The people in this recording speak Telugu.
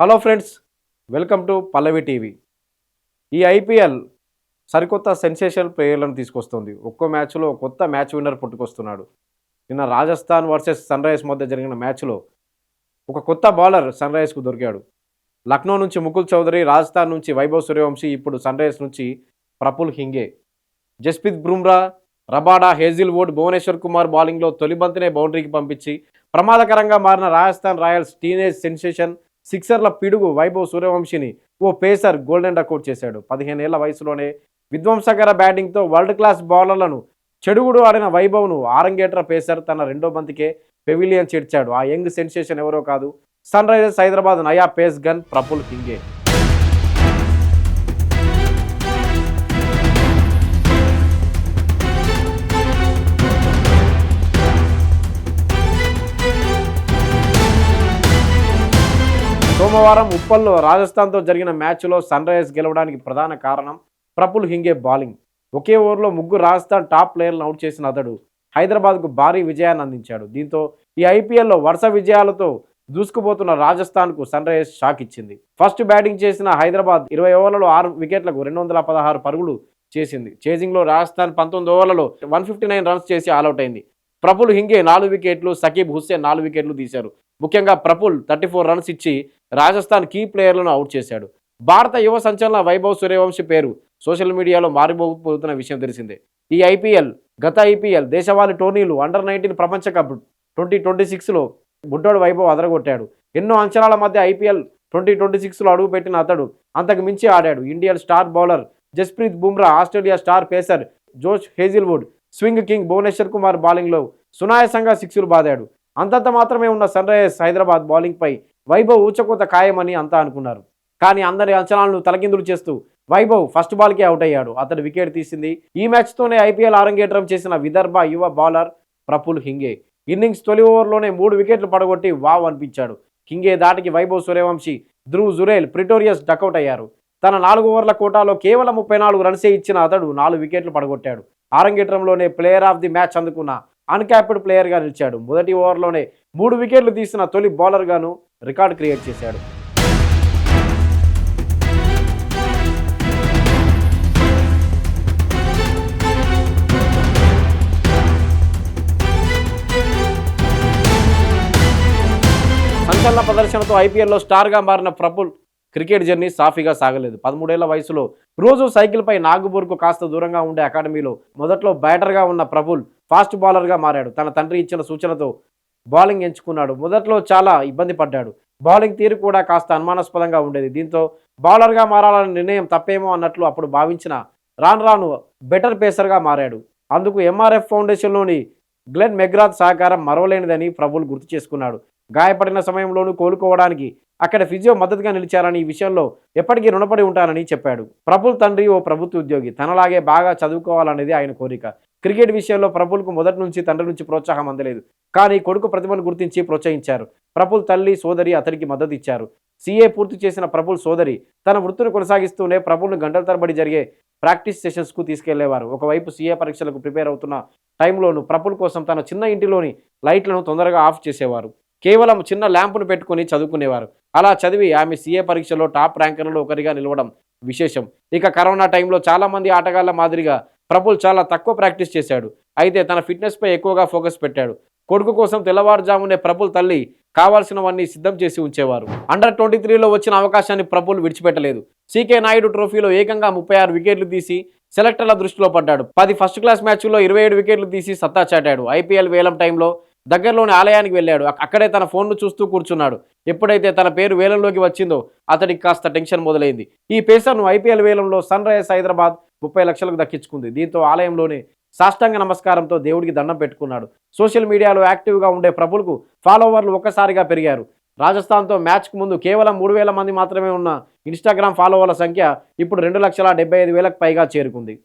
Hello friends, welcome to Pallavi TV. ఈ ఐపీఎల్ సరికొత్త సెన్సేషనల్ ప్లేయర్లను తీసుకొస్తుంది. ఒక్కో మ్యాచ్లో కొత్త మ్యాచ్ విన్నర్ పుట్టుకొస్తున్నాడు. నిన్న రాజస్థాన్ వర్సెస్ సన్ రైజర్స్ మధ్య జరిగిన మ్యాచ్లో ఒక కొత్త బౌలర్ సన్ రైజర్స్కు దొరికాడు. లక్నో నుంచి ముకుల్ చౌదరి, రాజస్థాన్ నుంచి వైభవ్ సూర్యవంశీ, ఇప్పుడు సన్ రైజర్స్ నుంచి ప్రఫుల్ హింగే. జస్ప్రీత్ బుమ్రా, రబాడా, హేజిల్వుడ్, భువనేశ్వర్ కుమార్ బౌలింగ్లో తొలి బంతినే బౌండరీకి పంపించి ప్రమాదకరంగా మారిన రాజస్థాన్ రాయల్స్ టీనేజ్ సెన్సేషన్ సిక్సర్ల పిడుగు వైభవ్ సూర్యవంశీని ఓ పేసర్ గోల్డెన్ డకౌట్ చేశాడు. 15 ఏళ్ల వయసులోనే విధ్వంసకర బ్యాటింగ్తో వరల్డ్ క్లాస్ బౌలర్లను చెడుగుడు ఆడిన వైభవ్ను ఆరంగేట్ర పేసర్ తన రెండో బంతికే పెవిలియన్ చేర్చాడు. ఆ యంగ్ సెన్సేషన్ ఎవరో కాదు, సన్ రైజర్స్ హైదరాబాద్ నయా పేస్ గన్ ప్రఫుల్ హింగే. సోమవారం ఉప్పల్లో రాజస్థాన్తో జరిగిన మ్యాచ్లో సన్ రైజర్స్ గెలవడానికి ప్రధాన కారణం ప్రఫుల్ హింగే బౌలింగ్. ఒకే ఓవర్లో ముగ్గురు రాజస్థాన్ టాప్ ప్లేయర్లను అవుట్ చేసిన అతడు హైదరాబాద్కు భారీ విజయాన్ని అందించాడు. దీంతో ఈ ఐపీఎల్లో వరుస విజయాలతో దూసుకుపోతున్న రాజస్థాన్కు సన్ రైజర్స్ షాక్ ఇచ్చింది. ఫస్ట్ బ్యాటింగ్ చేసిన హైదరాబాద్ 20 ఓవర్లలో 6 వికెట్లకు 216 పరుగులు చేసింది. చేజింగ్లో రాజస్థాన్ 19 ఓవర్లలో 159 రన్స్ చేసి ఆలౌట్ అయింది. ప్రఫుల్ హింగే 4 వికెట్లు, సకీబ్ హుస్సేన్ 4 వికెట్లు తీశారు. ముఖ్యంగా ప్రఫుల్ 34 రన్స్ ఇచ్చి రాజస్థాన్ కీ ప్లేయర్లను అవుట్ చేశాడు. భారత యువ సంచలన వైభవ్ సూర్యవంశీ పేరు సోషల్ మీడియాలో మారిపోతున్న విషయం తెలిసిందే. ఈ ఐపీఎల్, గత ఐపీఎల్, దేశవాళీ టోర్నీలు, అండర్-19 ప్రపంచ కప్ 2026లో బుడ్డోడు వైభవ్ అదరగొట్టాడు. ఎన్నో అంచనాల మధ్య ఐపీఎల్ 2026లో అడుగుపెట్టిన అతడు అంతకు మించి ఆడాడు. Indian star bowler Jasprit Bumrah, Australia star pacer Josh Hazlewood, swing king Bhuvneshwar Kumar బౌలింగ్లో సునాయాసంగా సిక్సులు బాదాడు. అంతంత మాత్రమే ఉన్న సన్ రైజర్స్ హైదరాబాద్ బౌలింగ్పై వైభవ్ ఊచకోత ఖాయమని అంతా అనుకున్నారు. కానీ అందరి అంచనాలను తలకిందులు చేస్తూ వైభవ్ ఫస్ట్ బాల్కే అవుట్ అయ్యాడు. అతడు వికెట్ తీసింది. ఈ మ్యాచ్తోనే ఐపీఎల్ ఆరంగేట్రం చేసిన విదర్భ యువ బౌలర్ ప్రఫుల్ హింగే. ఇన్నింగ్స్ తొలి ఓవర్లోనే 3 వికెట్లు పడగొట్టి వావ్ అనిపించాడు. హింగే దాటికి వైభవ్ సూర్యవంశీ, ధ్రువ్ జురేల్, ప్రిటోరియస్ డకౌట్ అయ్యారు. తన 4 ఓవర్ల కోటాలో కేవలం 34 రన్సే ఇచ్చిన అతడు 4 వికెట్లు పడగొట్టాడు. ఆరంగేట్రంలోనే ప్లేయర్ ఆఫ్ ది మ్యాచ్ అందుకున్న అన్క్యాప్డ్ ప్లేయర్గా నిలిచాడు. మొదటి ఓవర్లోనే 3 వికెట్లు తీసిన తొలి బౌలర్గాను రికార్డ్ క్రియేట్ చేశాడు. సంచలన ప్రదర్శనతో ఐపీఎల్లో స్టార్గా మారిన ప్రఫుల్ క్రికెట్ జర్నీ సాఫీగా సాగలేదు. 13 ఏళ్ల వయసులో రోజు సైకిల్పై నాగపూర్కు కాస్త దూరంగా ఉండే అకాడమీలో మొదట్లో బ్యాటర్గా ఉన్న ప్రఫుల్ ఫాస్ట్ బౌలర్గా మారాడు. తన తండ్రి ఇచ్చిన సూచనతో బౌలింగ్ ఎంచుకున్నాడు. మొదట్లో చాలా ఇబ్బంది పడ్డాడు. బౌలింగ్ తీరు కూడా కాస్త అనుమానాస్పదంగా ఉండేది. దీంతో బౌలర్గా మారాలనే నిర్ణయం తప్పేమో అన్నట్లు అప్పుడు భావించిన రాను రాను బెటర్ పేసర్గా మారాడు. అందుకు ఎంఆర్ఎఫ్ ఫౌండేషన్లోని గ్లెన్ మెగ్రాత్ సహకారం మరవలేనిదని ప్రఫుల్ గుర్తు చేసుకున్నాడు. గాయపడిన సమయంలోనూ కోలుకోవడానికి అక్కడ ఫిజియో మద్దతుగా నిలిచారని, ఈ విషయంలో ఎప్పటికీ రుణపడి ఉంటానని చెప్పాడు. ప్రఫుల్ తండ్రి ఓ ప్రభుత్వ ఉద్యోగి. తనలాగే బాగా చదువుకోవాలనేది ఆయన కోరిక. క్రికెట్ విషయంలో ప్రఫుల్కు మొదటి నుంచి తండ్రి నుంచి ప్రోత్సాహం అందలేదు. కానీ కొడుకు ప్రతిభను గుర్తించి ప్రోత్సహించారు. ప్రఫుల్ తల్లి, సోదరి అతడికి మద్దతు ఇచ్చారు. సీఏ పూర్తి చేసిన ప్రఫుల్ సోదరి తన వృత్తిని కొనసాగిస్తూనే ప్రఫుల్ను గంటల తరబడి జరిగే ప్రాక్టీస్ సెషన్స్కు తీసుకెళ్లేవారు. ఒకవైపు సీఏ పరీక్షలకు ప్రిపేర్ అవుతున్న టైంలోనూ ప్రఫుల్ కోసం తన చిన్న ఇంటిలోని లైట్లను తొందరగా ఆఫ్ చేసేవారు. కేవలం చిన్న ల్యాంపును పెట్టుకుని చదువుకునేవారు. అలా చదివి ఆమె సీఏ పరీక్షలో టాప్ ర్యాంకర్లలో ఒకరిగా నిలవడం విశేషం. ఇక కరోనా టైంలో చాలామంది ఆటగాళ్ల మాదిరిగా ప్రఫుల్ చాలా తక్కువ ప్రాక్టీస్ చేశాడు. అయితే తన ఫిట్నెస్పై ఎక్కువగా ఫోకస్ పెట్టాడు. కొడుకు కోసం తెల్లవారుజామునే ప్రఫుల్ తల్లి కావాల్సినవన్నీ సిద్ధం చేసి ఉంచేవారు. అండర్-23లో వచ్చిన అవకాశాన్ని ప్రఫుల్ విడిచిపెట్టలేదు. సీకే నాయుడు ట్రోఫీలో ఏకంగా 36 వికెట్లు తీసి సెలెక్టర్ల దృష్టిలో పడ్డాడు. 10 ఫస్ట్ క్లాస్ మ్యాచ్ల్లో 27 వికెట్లు తీసి సత్తా చాటాడు. ఐపీఎల్ వేలం టైంలో దగ్గరలోని ఆలయానికి వెళ్ళాడు. అక్కడే తన ఫోన్ను చూస్తూ కూర్చున్నాడు. ఎప్పుడైతే తన పేరు వేలంలోకి వచ్చిందో అతడికి కాస్త టెన్షన్ మొదలైంది. ఈ పేసర్ను ఐపీఎల్ వేలంలో సన్ రైజర్స్ హైదరాబాద్ 30 లక్షలకు దక్కించుకుంది. దీంతో ఆలయంలోనే సాష్టాంగ నమస్కారంతో దేవుడికి దండం పెట్టుకున్నాడు. సోషల్ మీడియాలో యాక్టివ్గా ఉండే ప్రఫుల్కు ఫాలోవర్లు ఒక్కసారిగా పెరిగారు. రాజస్థాన్తో మ్యాచ్కు ముందు కేవలం 3,000 మంది మాత్రమే ఉన్న ఇన్స్టాగ్రామ్ ఫాలోవర్ల సంఖ్య ఇప్పుడు 2,75,000కు పైగా చేరుకుంది.